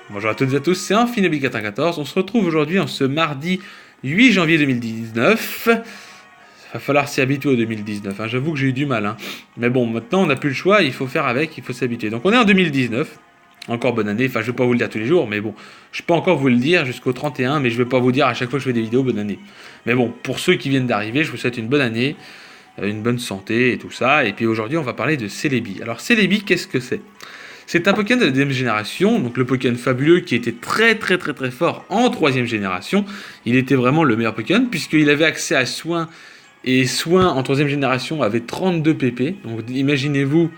Bonjour à toutes et à tous, c'est Infinobi94. On se retrouve aujourd'hui en ce mardi 8 janvier 2019. Va falloir s'y habituer au 2019, hein. J'avoue que j'ai eu du mal, hein. Mais bon, maintenant on n'a plus le choix, il faut faire avec, il faut s'habituer. Donc on est en 2019. Encore bonne année, enfin je vais pas vous le dire tous les jours, mais bon, je peux encore vous le dire jusqu'au 31, mais je vais pas vous dire à chaque fois que je fais des vidéos bonne année. Mais bon, pour ceux qui viennent d'arriver, je vous souhaite une bonne année, une bonne santé et tout ça. Et puis aujourd'hui, on va parler de Celebi. Alors Celebi, qu'est-ce que c'est? C'est un Pokémon de la deuxième génération, donc le Pokémon fabuleux qui était très fort en troisième génération. Il était vraiment le meilleur Pokémon puisqu'il avait accès à soins, et soins en troisième génération avait 32 PP. Donc imaginez-vous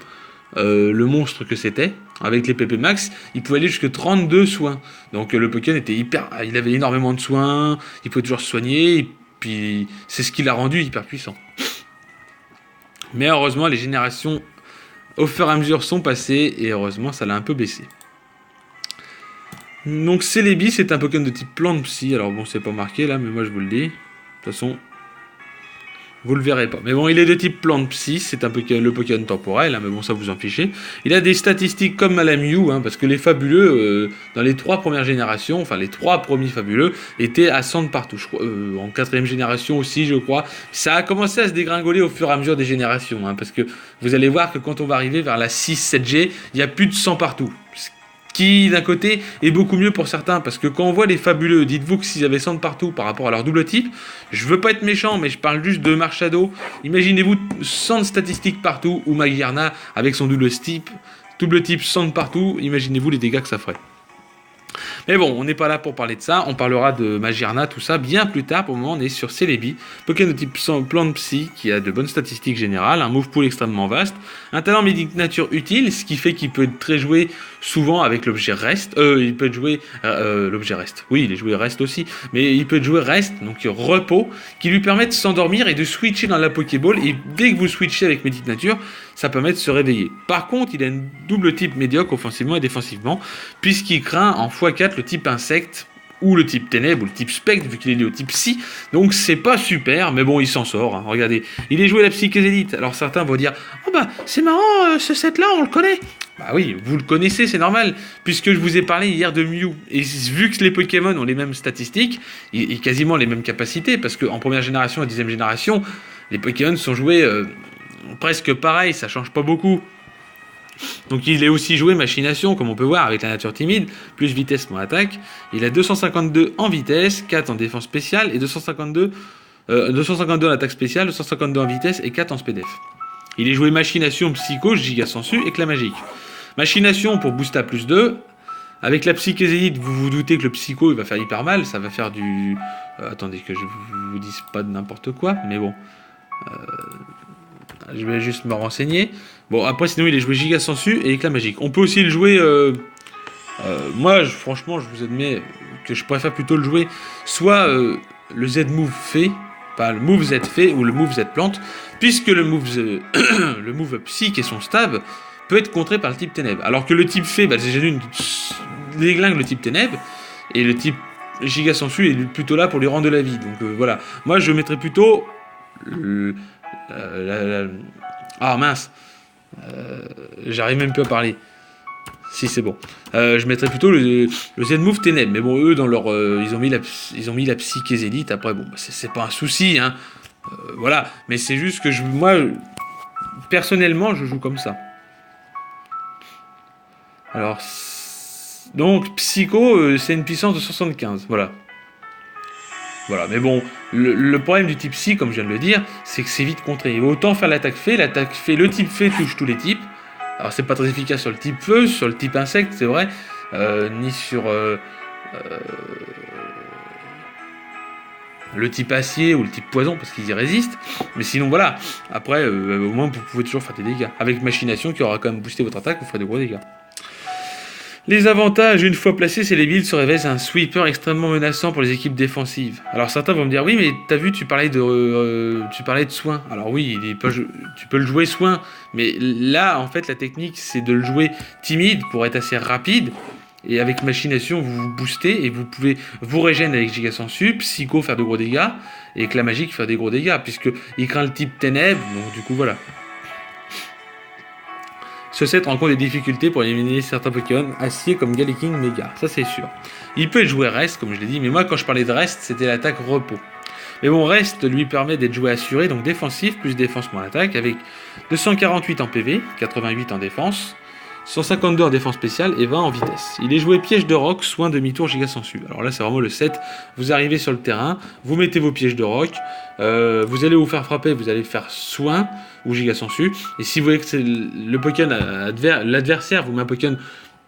le monstre que c'était. Avec les PP max, il pouvait aller jusqu'à 32 soins. Donc le Pokémon était il avait énormément de soins, il pouvait toujours se soigner, et puis c'est ce qui l'a rendu hyper puissant. Mais heureusement, les générations au fur et à mesure sont passées, et heureusement ça l'a un peu baissé. Donc Celebi, c'est un Pokémon de type plante psy. Alors bon, c'est pas marqué là, mais moi je vous le dis. De toute façon, vous le verrez pas. Mais bon, il est de type plante psy, c'est un Pokémon, le Pokémon temporel, hein, mais bon, ça vous en fichez. Il a des statistiques comme à la Mew, hein, parce que les fabuleux, dans les 3 premières générations, enfin les 3 premiers fabuleux, étaient à 100 de partout. Je crois, en 4ème génération aussi, je crois. Ça a commencé à se dégringoler au fur et à mesure des générations, hein, parce que vous allez voir que quand on va arriver vers la 6-7G, il y a plus de 100 partout. Qui d'un côté est beaucoup mieux pour certains, parce que quand on voit les fabuleux, dites-vous que s'ils avaient 100 de partout par rapport à leur double type, je veux pas être méchant, mais je parle juste de Marshado. Imaginez-vous 100 de statistiques partout, ou Magiarna avec son double type 100 de partout, imaginez-vous les dégâts que ça ferait. Mais bon, on n'est pas là pour parler de ça, on parlera de Magiarna, tout ça, bien plus tard. Pour le moment, on est sur Celebi, Pokémon de type plante psy, qui a de bonnes statistiques générales, un move pool extrêmement vaste, un talent médic nature utile, ce qui fait qu'il peut être très joué souvent avec l'objet reste, il peut être joué, l'objet reste, oui, il est joué reste aussi, mais il peut être joué reste, donc repos, qui lui permet de s'endormir et de switcher dans la Pokéball, et dès que vous switchez avec médic nature, ça permet de se réveiller. Par contre, il a une double type médiocre offensivement et défensivement, puisqu'il craint en x4 le type insecte, ou le type ténèbres, ou le type spectre, vu qu'il est lié au type psy. Donc c'est pas super, mais bon, il s'en sort, hein. Regardez, il est joué à la psychésélite. Alors certains vont dire, oh bah c'est marrant, ce set là on le connaît. Bah oui, vous le connaissez, c'est normal, puisque je vous ai parlé hier de Mew. Et vu que les Pokémon ont les mêmes statistiques, et quasiment les mêmes capacités, parce qu'en première génération et deuxième génération, les Pokémon sont joués presque pareil, ça change pas beaucoup. Donc il est aussi joué machination, comme on peut voir, avec la nature timide, plus vitesse moins attaque. Il a 252 en vitesse, 4 en défense spéciale, et 252 en attaque spéciale, 252 en vitesse, et 4 en SPDF. Il est joué machination, psycho, giga sensu, éclat magique. Machination pour boost à plus 2. Avec la psychésélite, vous vous doutez que le psycho il va faire hyper mal, ça va faire du... attendez que je vous dise pas de n'importe quoi, mais bon... je vais juste me renseigner. Bon, après, sinon, il est joué giga sensu et éclat magique. On peut aussi le jouer... moi, franchement, je vous admets que je préfère plutôt le jouer soit le Z-move fait, pas le move Z fait ou le move Z plante, puisque le move, le move psy qui est son stab peut être contré par le type ténèbres. Alors que le type fait, bah, déjà d'une déglingue le type ténèbres, et le type giga sensu est plutôt là pour lui rendre de la vie. Donc voilà. Moi, je mettrais plutôt... ah mince, j'arrive même plus à parler. Si c'est bon. Je mettrais plutôt le Z-Move Ténèbres. Mais bon, eux, dans leur, ils ont mis la psychésélite. Après, bon, c'est pas un souci, hein. Voilà. Mais c'est juste que moi, personnellement, je joue comme ça. Alors, donc, Psycho, c'est une puissance de 75. Voilà. Voilà, mais bon, le problème du type psy, comme je viens de le dire, c'est que c'est vite contré. Autant faire l'attaque fée, le type fée touche tous les types. Alors c'est pas très efficace sur le type feu, sur le type insecte, c'est vrai, ni sur le type acier ou le type poison, parce qu'ils y résistent. Mais sinon, voilà, après, au moins vous pouvez toujours faire des dégâts. Avec machination qui aura quand même boosté votre attaque, vous ferez de gros dégâts. Les avantages, une fois placés, c'est les builds se révèlent un sweeper extrêmement menaçant pour les équipes défensives. Alors certains vont me dire, oui mais t'as vu, tu parlais de soin. Alors oui, tu peux le jouer soin, mais là en fait la technique c'est de le jouer timide pour être assez rapide. Et avec machination, vous vous boostez et vous pouvez vous régénérer avec giga sensu, psycho faire de gros dégâts, et éclat magique faire des gros dégâts, puisque il craint le type ténèbres, donc du coup voilà. Ce set rencontre des difficultés pour éliminer certains Pokémon acier comme Galaking Mega, ça c'est sûr. Il peut être joué reste, comme je l'ai dit, mais moi quand je parlais de reste, c'était l'attaque repos. Mais bon, reste lui permet d'être joué assuré, donc défensif, plus défense moins attaque, avec 248 en PV, 88 en défense, 152 en défense spéciale et 20 en vitesse. Il est joué piège de roc, soin demi-tour, giga sensu. Alors là, c'est vraiment le set. Vous arrivez sur le terrain, vous mettez vos pièges de roc, vous allez vous faire frapper, vous allez faire soin ou giga sensu. Et si vous voyez que c'est le Pokémon l'adversaire vous met un Pokémon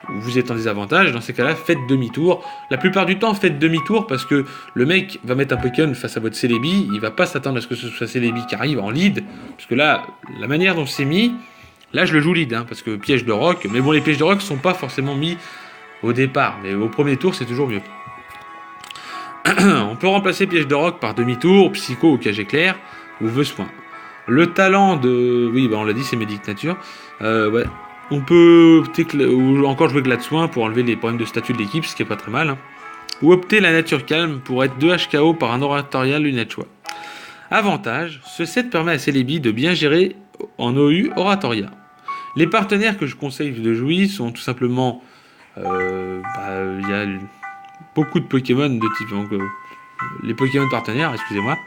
où vous êtes en désavantage, dans ces cas-là, faites demi-tour. La plupart du temps, faites demi-tour parce que le mec va mettre un Pokémon face à votre Celebi, il va pas s'attendre à ce que ce soit Celebi qui arrive en lead, parce que là, la manière dont c'est mis, là je le joue lead, parce que piège de roc, mais bon, les pièges de roc sont pas forcément mis au départ, mais au premier tour, c'est toujours mieux. On peut remplacer piège de roc par demi-tour, psycho ou cage éclair, ou vœu soin. Le talent de... Oui, on l'a dit, c'est Médic Nature. Ouais. On peut opter ou encore jouer Glade Soin pour enlever les problèmes de statut de l'équipe, ce qui est pas très mal. Ou opter la Nature Calme pour être 2 HKO par un Oratorial lunette choix. Avantage, ce set permet à Celebi de bien gérer en OU Oratoria. Les partenaires que je conseille de jouer sont tout simplement... y a beaucoup de Pokémon de type... les Pokémon partenaires, excusez-moi.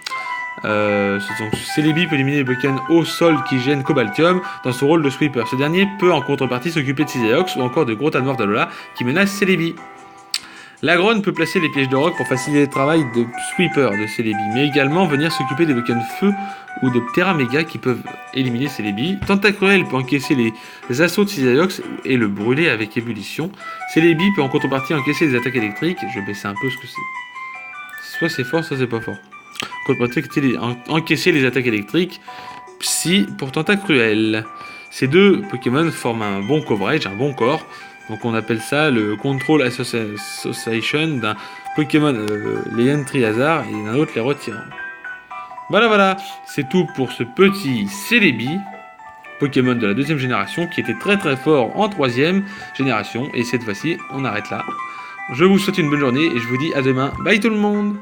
Celebi peut éliminer les Pokémon au sol qui gênent Cobaltium dans son rôle de sweeper. Ce dernier peut en contrepartie s'occuper de Cisaox ou encore de Grota Noir d'Alola qui menacent Celebi. L'Agrone peut placer les pièges de roc pour faciliter le travail de sweeper de Celebi, mais également venir s'occuper des Pokémon feu ou de Terra Mega qui peuvent éliminer Celebi. Tentacruel peut encaisser les assauts de Cisaox et le brûler avec ébullition. Celebi peut en contrepartie encaisser les attaques électriques. Je vais baisser un peu ce que c'est. Soit c'est fort, soit c'est pas fort. Encaisser les attaques électriques, Psy pour Tentacruel. Ces deux Pokémon forment un bon coverage, un bon corps. Donc on appelle ça le Control Association d'un Pokémon les Entry Hazard et d'un autre les Retirants. Voilà, c'est tout pour ce petit Celebi, Pokémon de la deuxième génération qui était très très fort en troisième génération. Et cette fois-ci, on arrête là. Je vous souhaite une bonne journée et je vous dis à demain. Bye tout le monde!